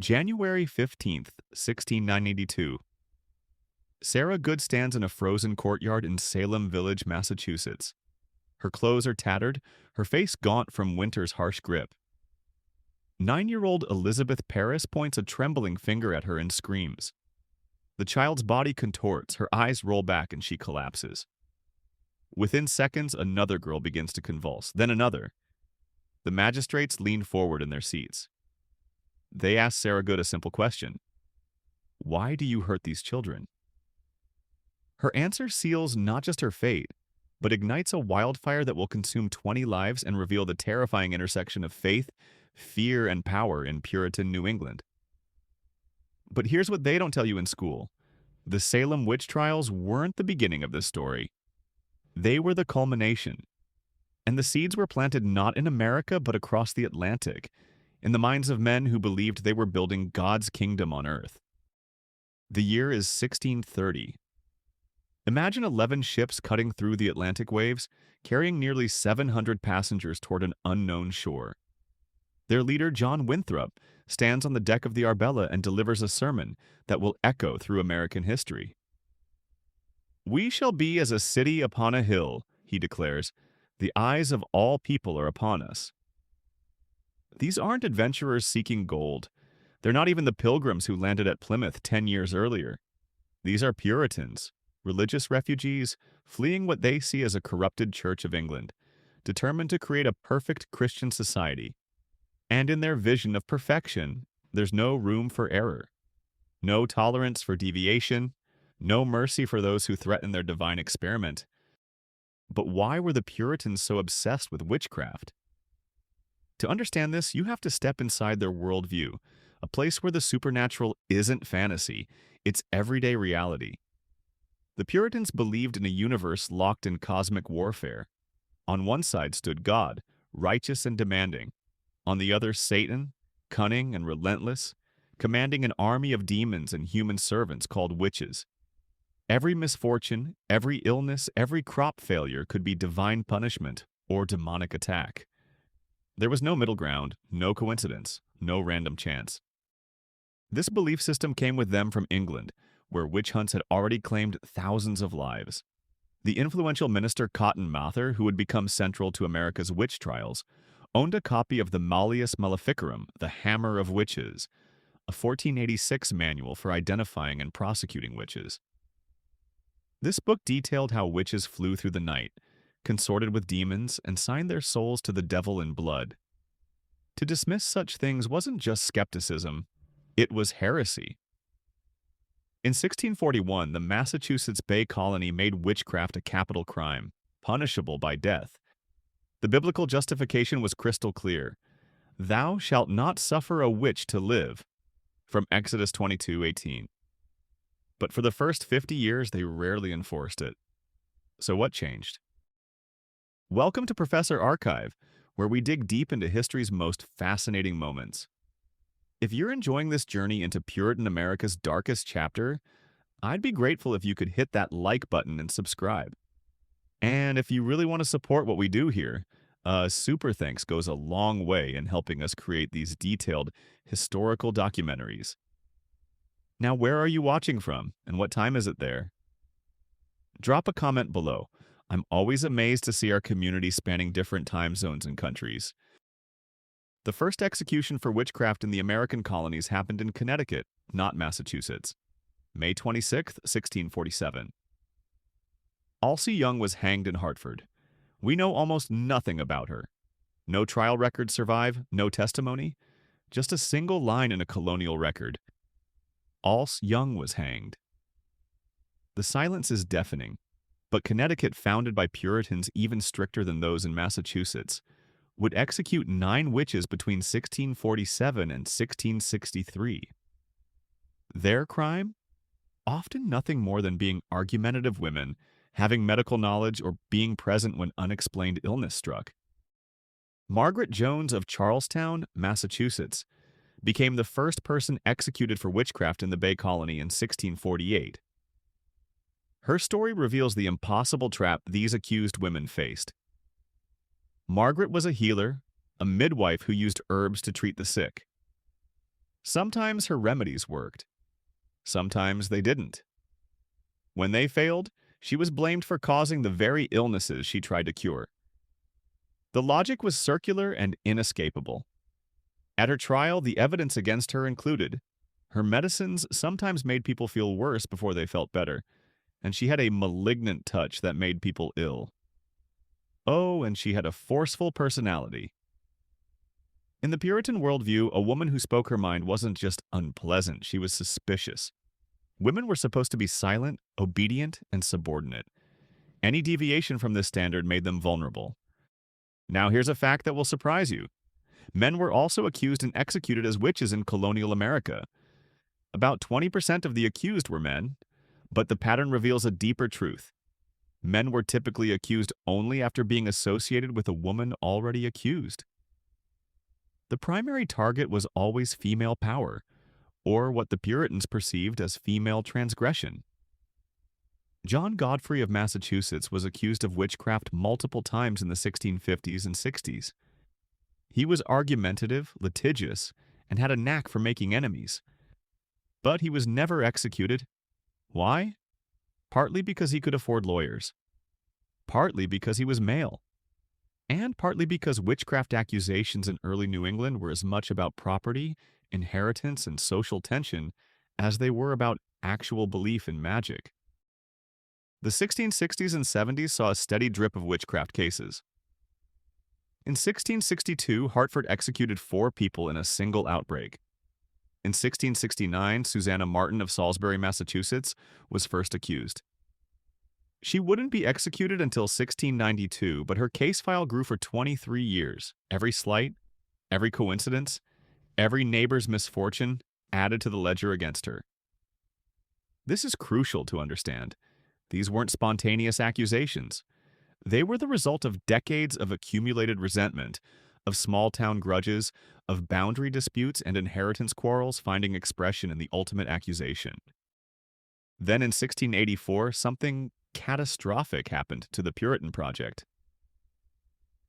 January 15th, 1682. Sarah Good stands in a frozen courtyard in Salem Village, Massachusetts. Her clothes are tattered, her face gaunt from winter's harsh grip. 9-year-old Elizabeth Paris points a trembling finger at her and screams. The child's body contorts, her eyes roll back, and she collapses. Within seconds, another girl begins to convulse, then another. The magistrates lean forward in their seats. They ask Sarah Good a simple question. Why do you hurt these children? Her answer seals not just her fate, but ignites a wildfire that will consume 20 lives and reveal the terrifying intersection of faith, fear, and power in Puritan New England. But here's what they don't tell you in school. The Salem Witch Trials weren't the beginning of this story. They were the culmination. And the seeds were planted not in America but across the Atlantic, in the minds of men who believed they were building God's kingdom on earth. The year is 1630. Imagine 11 ships cutting through the Atlantic waves, carrying nearly 700 passengers toward an unknown shore. Their leader, John Winthrop, stands on the deck of the Arbella and delivers a sermon that will echo through American history. "We shall be as a city upon a hill," he declares. "The eyes of all people are upon us." These aren't adventurers seeking gold. They're not even the pilgrims who landed at Plymouth 10 years earlier. These are Puritans, religious refugees fleeing what they see as a corrupted Church of England, determined to create a perfect Christian society. And in their vision of perfection, there's no room for error, no tolerance for deviation, no mercy for those who threaten their divine experiment. But why were the Puritans so obsessed with witchcraft? To understand this, you have to step inside their worldview, a place where the supernatural isn't fantasy, it's everyday reality. The Puritans believed in a universe locked in cosmic warfare. On one side stood God, righteous and demanding. On the other, Satan, cunning and relentless, commanding an army of demons and human servants called witches. Every misfortune, every illness, every crop failure could be divine punishment or demonic attack. There was no middle ground, no coincidence, no random chance. This belief system came with them from England, where witch hunts had already claimed thousands of lives. The influential minister Cotton Mather, who would become central to America's witch trials, owned a copy of the Malleus Maleficarum, the Hammer of Witches, a 1486 manual for identifying and prosecuting witches. This book detailed how witches flew through the night, consorted with demons, and signed their souls to the devil in blood. To dismiss such things wasn't just skepticism, it was heresy. In 1641, the Massachusetts Bay Colony made witchcraft a capital crime, punishable by death. The biblical justification was crystal clear. "Thou shalt not suffer a witch to live," from Exodus 22:18. But for the first 50 years, they rarely enforced it. So what changed? Welcome to Professor Archive, where we dig deep into history's most fascinating moments. If you're enjoying this journey into Puritan America's darkest chapter, I'd be grateful if you could hit that like button and subscribe. And if you really want to support what we do here, super thanks goes a long way in helping us create these detailed historical documentaries. Now, where are you watching from, and what time is it there? Drop a comment below. I'm always amazed to see our community spanning different time zones and countries. The first execution for witchcraft in the American colonies happened in Connecticut, not Massachusetts. May 26, 1647. Alcy Young was hanged in Hartford. We know almost nothing about her. No trial records survive, no testimony, just a single line in a colonial record. Alce Young was hanged. The silence is deafening, but Connecticut, founded by Puritans even stricter than those in Massachusetts, would execute 9 witches between 1647 and 1663. Their crime? Often nothing more than being argumentative women, having medical knowledge, or being present when unexplained illness struck. Margaret Jones of Charlestown, Massachusetts, became the first person executed for witchcraft in the Bay Colony in 1648. Her story reveals the impossible trap these accused women faced. Margaret was a healer, a midwife who used herbs to treat the sick. Sometimes her remedies worked. Sometimes they didn't. When they failed, she was blamed for causing the very illnesses she tried to cure. The logic was circular and inescapable. At her trial, the evidence against her included her medicines sometimes made people feel worse before they felt better, and she had a malignant touch that made people ill. Oh, and she had a forceful personality. In the Puritan worldview, a woman who spoke her mind wasn't just unpleasant, she was suspicious. Women were supposed to be silent, obedient, and subordinate. Any deviation from this standard made them vulnerable. Now here's a fact that will surprise you. Men were also accused and executed as witches in colonial America. About 20% of the accused were men, but the pattern reveals a deeper truth. Men were typically accused only after being associated with a woman already accused. The primary target was always female power, or what the Puritans perceived as female transgression. John Godfrey of Massachusetts was accused of witchcraft multiple times in the 1650s and 60s. He was argumentative, litigious, and had a knack for making enemies. But he was never executed. Why? Partly because he could afford lawyers. Partly because he was male. And partly because witchcraft accusations in early New England were as much about property, inheritance, and social tension as they were about actual belief in magic. The 1660s and 70s saw a steady drip of witchcraft cases. In 1662, Hartford executed 4 people in a single outbreak. In 1669, Susanna Martin of Salisbury, Massachusetts, was first accused. She wouldn't be executed until 1692, but her case file grew for 23 years. Every slight, every coincidence, every neighbor's misfortune added to the ledger against her. This is crucial to understand. These weren't spontaneous accusations. They were the result of decades of accumulated resentment, of small-town grudges, of boundary disputes and inheritance quarrels finding expression in the ultimate accusation. Then in 1684, something catastrophic happened to the Puritan project.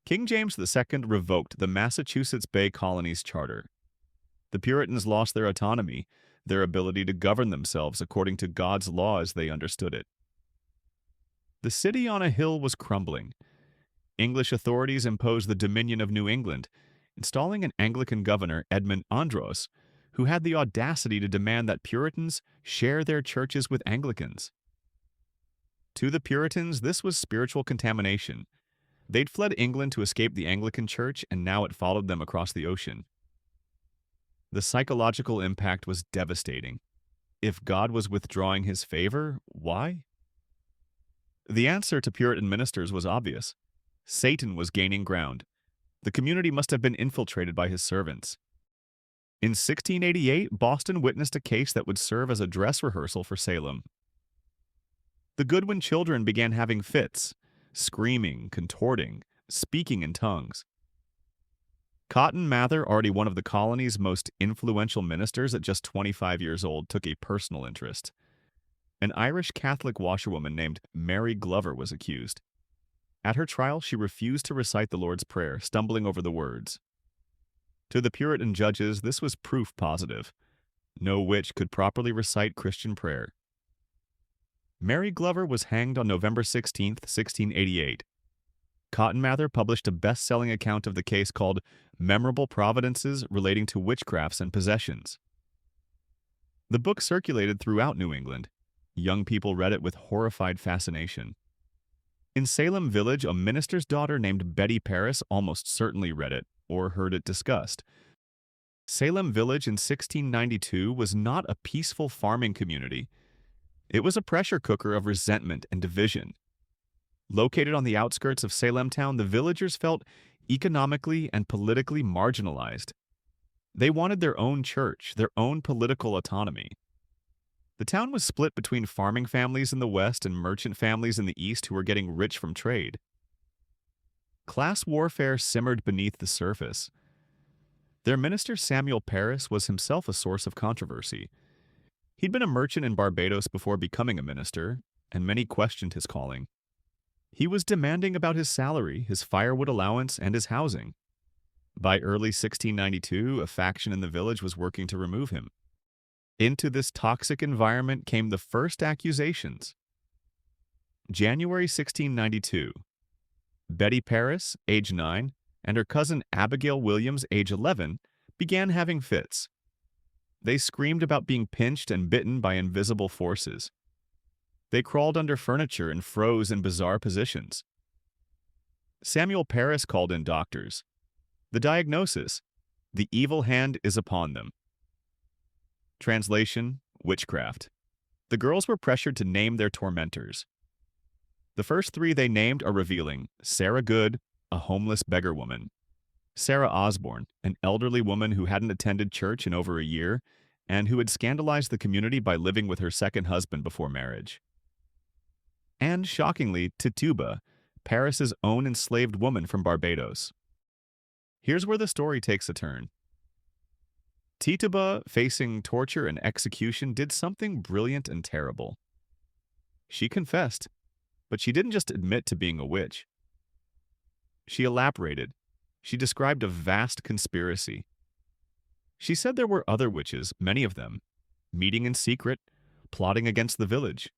King James II revoked the Massachusetts Bay Colonies Charter. The Puritans lost their autonomy, their ability to govern themselves according to God's law as they understood it. The city on a hill was crumbling. English authorities imposed the Dominion of New England, installing an Anglican governor, Edmund Andros, who had the audacity to demand that Puritans share their churches with Anglicans. To the Puritans, this was spiritual contamination. They'd fled England to escape the Anglican Church, and now it followed them across the ocean. The psychological impact was devastating. If God was withdrawing his favor, why? The answer to Puritan ministers was obvious. Satan was gaining ground. The community must have been infiltrated by his servants. In 1688, Boston witnessed a case that would serve as a dress rehearsal for Salem. The Goodwin children began having fits, screaming, contorting, speaking in tongues. Cotton Mather, already one of the colony's most influential ministers at just 25 years old, took a personal interest. An Irish Catholic washerwoman named Mary Glover was accused. At her trial, she refused to recite the Lord's Prayer, stumbling over the words. To the Puritan judges, this was proof positive. No witch could properly recite Christian prayer. Mary Glover was hanged on November 16, 1688. Cotton Mather published a best-selling account of the case called Memorable Providences Relating to Witchcrafts and Possessions. The book circulated throughout New England. Young people read it with horrified fascination. In Salem Village, a minister's daughter named Betty Paris almost certainly read it or heard it discussed. Salem Village in 1692 was not a peaceful farming community. It was a pressure cooker of resentment and division. Located on the outskirts of Salem town, the villagers felt economically and politically marginalized. They wanted their own church, their own political autonomy. The town was split between farming families in the west and merchant families in the east who were getting rich from trade. Class warfare simmered beneath the surface. Their minister Samuel Parris was himself a source of controversy. He'd been a merchant in Barbados before becoming a minister, and many questioned his calling. He was demanding about his salary, his firewood allowance, and his housing. By early 1692, a faction in the village was working to remove him. Into this toxic environment came the first accusations. January 1692. Betty Paris, age 9, and her cousin Abigail Williams, age 11, began having fits. They screamed about being pinched and bitten by invisible forces. They crawled under furniture and froze in bizarre positions. Samuel Paris called in doctors. The diagnosis: the evil hand is upon them. Translation: Witchcraft. The girls were pressured to name their tormentors. The first three they named are revealing: Sarah Good, a homeless beggar woman; Sarah Osborne, an elderly woman who hadn't attended church in over a year and who had scandalized the community by living with her second husband before marriage; and, shockingly, Tituba, Paris's own enslaved woman from Barbados. Here's where the story takes a turn. Tituba, facing torture and execution, did something brilliant and terrible. She confessed, but she didn't just admit to being a witch. She elaborated. She described a vast conspiracy. She said there were other witches, many of them, meeting in secret, plotting against the village.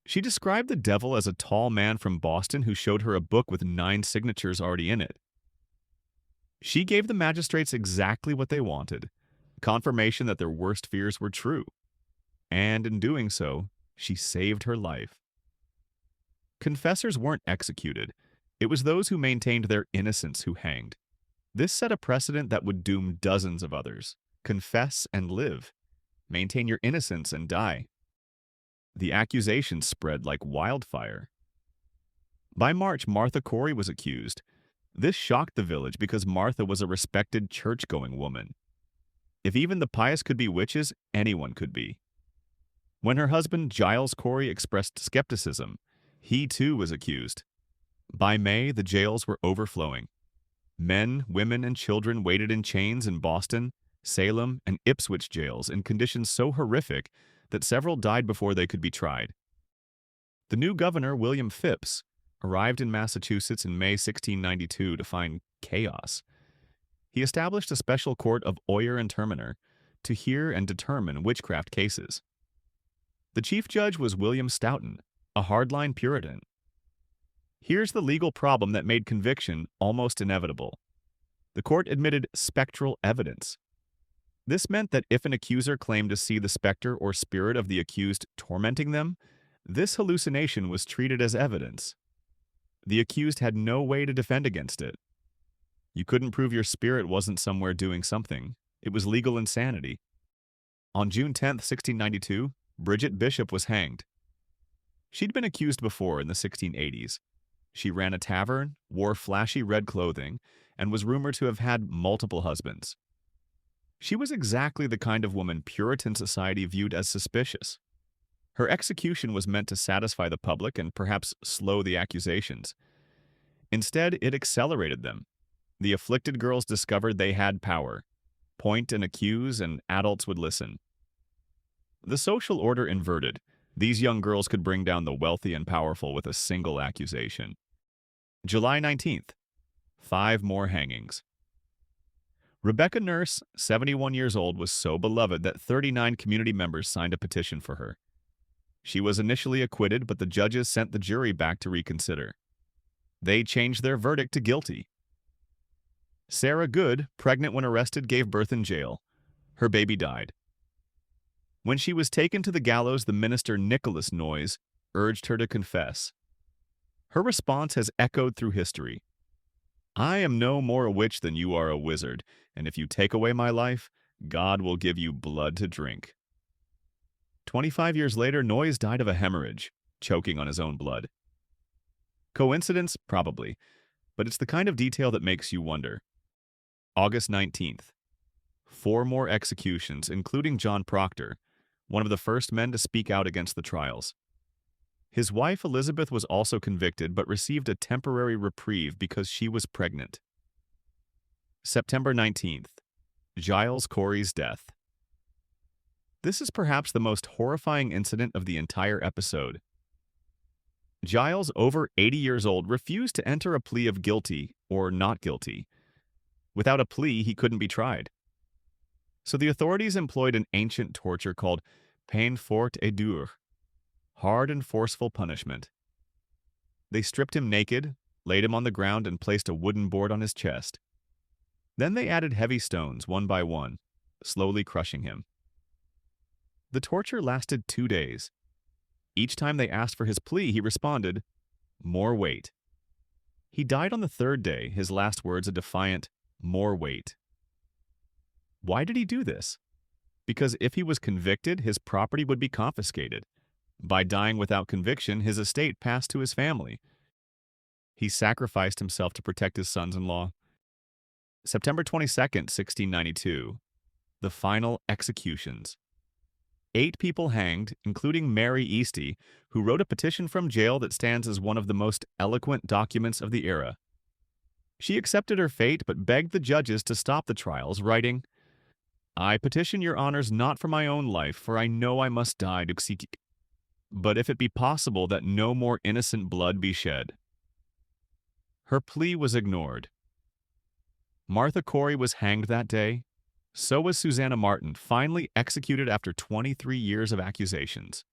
She described the devil as a tall man from Boston who showed her a book with 9 signatures already in it. She gave the magistrates exactly what they wanted, confirmation that their worst fears were true. And in doing so, she saved her life. Confessors weren't executed. It was those who maintained their innocence who hanged. This set a precedent that would doom dozens of others. Confess and live. Maintain your innocence and die. The accusations spread like wildfire. By March, Martha Corey was accused. This shocked the village because Martha was a respected church-going woman. If even the pious could be witches, anyone could be. When her husband, Giles Corey, expressed skepticism, he too was accused. By May, the jails were overflowing. Men, women, and children waited in chains in Boston, Salem, and Ipswich jails in conditions so horrific that several died before they could be tried. The new governor, William Phips, arrived in Massachusetts in May 1692 to find chaos. He established a special court of oyer and terminer to hear and determine witchcraft cases. The chief judge was William Stoughton, a hardline Puritan. Here's the legal problem that made conviction almost inevitable. The court admitted spectral evidence. This meant that if an accuser claimed to see the specter or spirit of the accused tormenting them, this hallucination was treated as evidence. The accused had no way to defend against it. You couldn't prove your spirit wasn't somewhere doing something. It was legal insanity. On June 10, 1692, Bridget Bishop was hanged. She'd been accused before in the 1680s. She ran a tavern, wore flashy red clothing, and was rumored to have had multiple husbands. She was exactly the kind of woman Puritan society viewed as suspicious. Her execution was meant to satisfy the public and perhaps slow the accusations. Instead, it accelerated them. The afflicted girls discovered they had power. Point and accuse, and adults would listen. The social order inverted. These young girls could bring down the wealthy and powerful with a single accusation. July 19th. 5 more hangings. Rebecca Nurse, 71 years old, was so beloved that 39 community members signed a petition for her. She was initially acquitted, but the judges sent the jury back to reconsider. They changed their verdict to guilty. Sarah Good, pregnant when arrested, gave birth in jail. Her baby died. When she was taken to the gallows, the minister Nicholas Noyes urged her to confess. Her response has echoed through history. "I am no more a witch than you are a wizard, and if you take away my life, God will give you blood to drink." 25 years later, Noyes died of a hemorrhage, choking on his own blood. Coincidence? Probably, but it's the kind of detail that makes you wonder. August 19th. 4 more executions, including John Proctor, one of the first men to speak out against the trials. His wife Elizabeth was also convicted but received a temporary reprieve because she was pregnant. September 19th. Giles Corey's death. This is perhaps the most horrifying incident of the entire episode. Giles, over 80 years old, refused to enter a plea of guilty or not guilty. Without a plea, he couldn't be tried. So the authorities employed an ancient torture called peine forte et dure, hard and forceful punishment. They stripped him naked, laid him on the ground, and placed a wooden board on his chest. Then they added heavy stones, one by one, slowly crushing him. The torture lasted 2 days. Each time they asked for his plea, he responded, "More weight." He died on the 3rd day, his last words a defiant, "More weight." Why did he do this? Because if he was convicted, his property would be confiscated. By dying without conviction, his estate passed to his family. He sacrificed himself to protect his sons-in-law. September 22nd, 1692. The final executions. 8 people hanged, including Mary Easty, who wrote a petition from jail that stands as one of the most eloquent documents of the era. She accepted her fate but begged the judges to stop the trials, writing, "I petition your honors not for my own life, for I know I must die, but if it be possible that no more innocent blood be shed." Her plea was ignored. Martha Corey was hanged that day. So was Susanna Martin, finally executed after 23 years of accusations.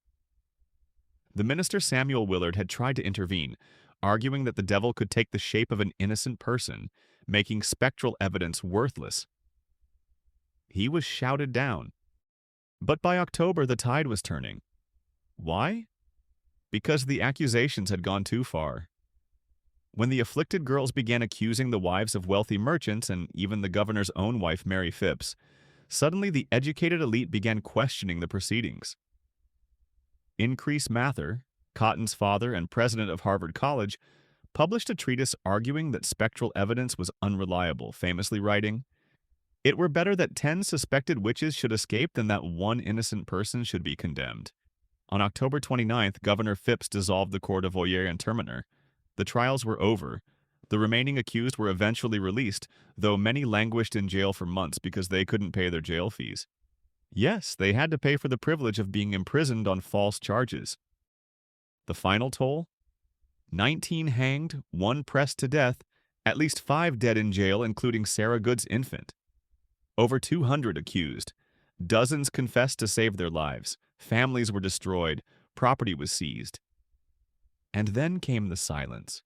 The minister Samuel Willard had tried to intervene, arguing that the devil could take the shape of an innocent person, making spectral evidence worthless. He was shouted down. But by October, the tide was turning. Why? Because the accusations had gone too far. When the afflicted girls began accusing the wives of wealthy merchants and even the governor's own wife, Mary Phipps, suddenly the educated elite began questioning the proceedings. Increase Mather, Cotton's father and president of Harvard College, published a treatise arguing that spectral evidence was unreliable, famously writing, "It were better that 10 suspected witches should escape than that one innocent person should be condemned." On October 29th, Governor Phipps dissolved the court of Oyer and Terminer. The trials were over. The remaining accused were eventually released, though many languished in jail for months because they couldn't pay their jail fees. Yes, they had to pay for the privilege of being imprisoned on false charges. The final toll? 19 hanged, 1 pressed to death, at least 5 dead in jail, including Sarah Good's infant. Over 200 accused. Dozens confessed to save their lives. Families were destroyed. Property was seized. And then came the silence.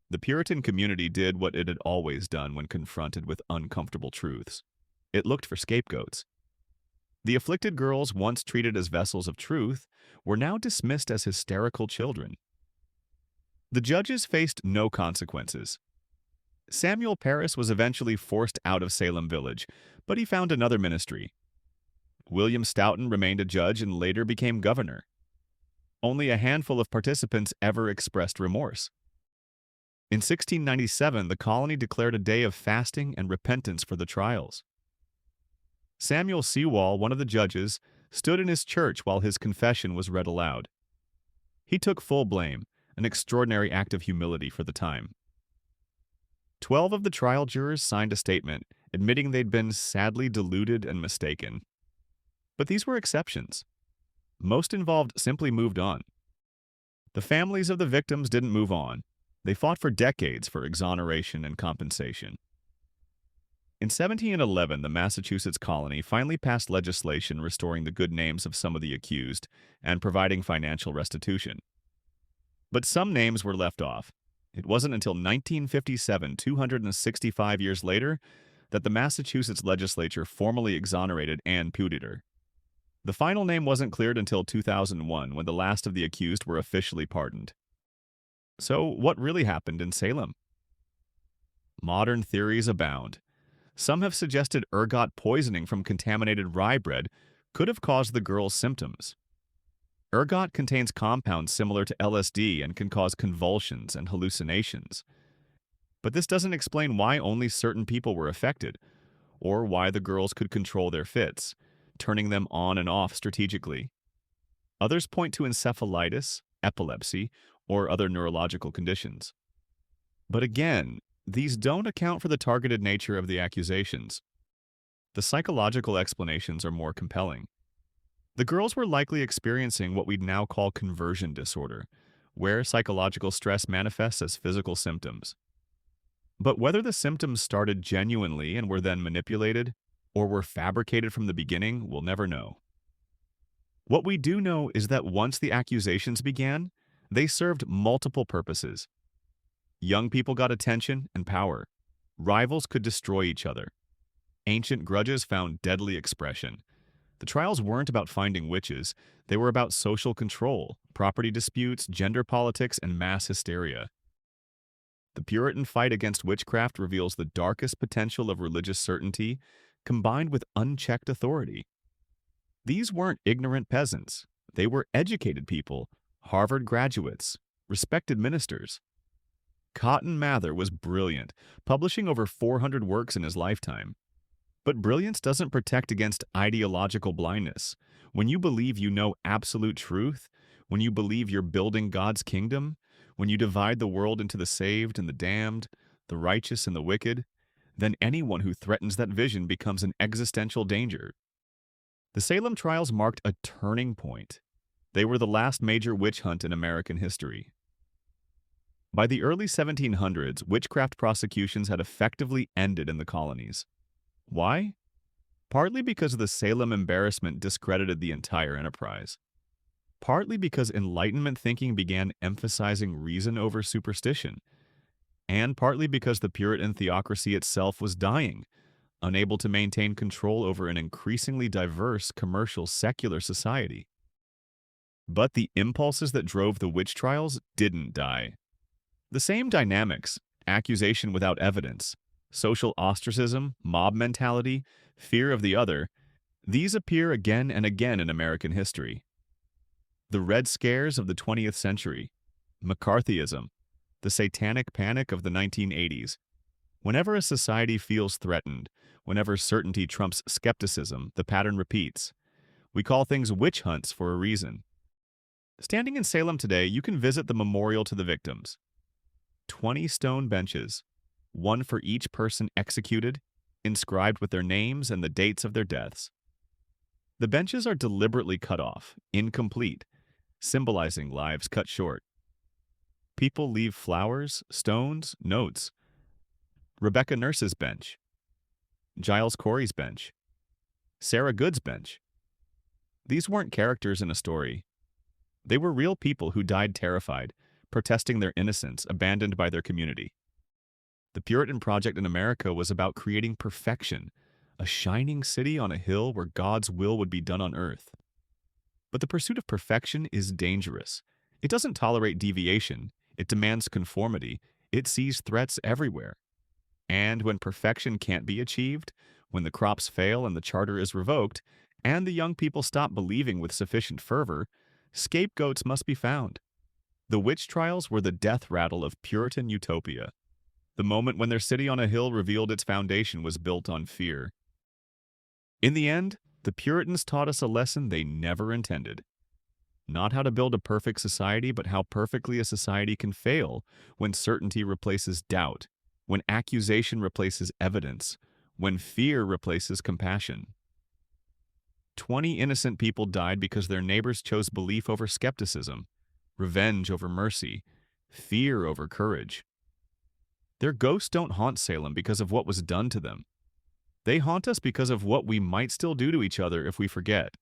The Puritan community did what it had always done when confronted with uncomfortable truths. It looked for scapegoats. The afflicted girls, once treated as vessels of truth, were now dismissed as hysterical children. The judges faced no consequences. Samuel Parris was eventually forced out of Salem Village, but he found another ministry. William Stoughton remained a judge and later became governor. Only a handful of participants ever expressed remorse. In 1697, the colony declared a day of fasting and repentance for the trials. Samuel Sewall, one of the judges, stood in his church while his confession was read aloud. He took full blame, an extraordinary act of humility for the time. 12 of the trial jurors signed a statement, admitting they'd been sadly deluded and mistaken. But these were exceptions. Most involved simply moved on. The families of the victims didn't move on. They fought for decades for exoneration and compensation. In 1711, the Massachusetts colony finally passed legislation restoring the good names of some of the accused and providing financial restitution. But some names were left off. It wasn't until 1957, 265 years later, that the Massachusetts legislature formally exonerated Ann Pudeator. The final name wasn't cleared until 2001, when the last of the accused were officially pardoned. So, what really happened in Salem? Modern theories abound. Some have suggested ergot poisoning from contaminated rye bread could have caused the girls' symptoms. Ergot contains compounds similar to LSD and can cause convulsions and hallucinations. But this doesn't explain why only certain people were affected, or why the girls could control their fits, turning them on and off strategically. Others point to encephalitis, epilepsy, or other neurological conditions. But again, these don't account for the targeted nature of the accusations. The psychological explanations are more compelling. The girls were likely experiencing what we'd now call conversion disorder, where psychological stress manifests as physical symptoms. But whether the symptoms started genuinely and were then manipulated, or were fabricated from the beginning, we'll never know. What we do know is that once the accusations began, they served multiple purposes. Young people got attention and power. Rivals could destroy each other. Ancient grudges found deadly expression. The trials weren't about finding witches, they were about social control, property disputes, gender politics, and mass hysteria. The Puritan fight against witchcraft reveals the darkest potential of religious certainty combined with unchecked authority. These weren't ignorant peasants. They were educated people, Harvard graduates, respected ministers. Cotton Mather was brilliant, publishing over 400 works in his lifetime. But brilliance doesn't protect against ideological blindness. When you believe you know absolute truth, when you believe you're building God's kingdom, when you divide the world into the saved and the damned, the righteous and the wicked, then anyone who threatens that vision becomes an existential danger. The Salem trials marked a turning point. They were the last major witch hunt in American history. By the early 1700s, witchcraft prosecutions had effectively ended in the colonies. Why? Partly because the Salem embarrassment discredited the entire enterprise. Partly because Enlightenment thinking began emphasizing reason over superstition. And partly because the Puritan theocracy itself was dying, unable to maintain control over an increasingly diverse, commercial, secular society. But the impulses that drove the witch trials didn't die. The same dynamics, accusation without evidence, social ostracism, mob mentality, fear of the other, these appear again and again in American history. The Red Scares of the 20th century, McCarthyism, the Satanic Panic of the 1980s. Whenever a society feels threatened, whenever certainty trumps skepticism, the pattern repeats. We call things witch hunts for a reason. Standing in Salem today, you can visit the memorial to the victims. 20 stone benches, one for each person executed, inscribed with their names and the dates of their deaths. The benches are deliberately cut off, incomplete, symbolizing lives cut short. People leave flowers, stones, notes. Rebecca Nurse's bench, Giles Corey's bench, Sarah Good's bench. These weren't characters in a story. They were real people who died terrified, protesting their innocence, abandoned by their community. The Puritan project in America was about creating perfection, a shining city on a hill where God's will would be done on earth. But the pursuit of perfection is dangerous. It doesn't tolerate deviation, it demands conformity, it sees threats everywhere. And when perfection can't be achieved, when the crops fail and the charter is revoked, and the young people stop believing with sufficient fervor, scapegoats must be found. The witch trials were the death rattle of Puritan utopia. The moment when their city on a hill revealed its foundation was built on fear. In the end, the Puritans taught us a lesson they never intended. Not how to build a perfect society, but how perfectly a society can fail when certainty replaces doubt, when accusation replaces evidence, when fear replaces compassion. 20 innocent people died because their neighbors chose belief over skepticism, revenge over mercy, fear over courage. Their ghosts don't haunt Salem because of what was done to them. They haunt us because of what we might still do to each other if we forget.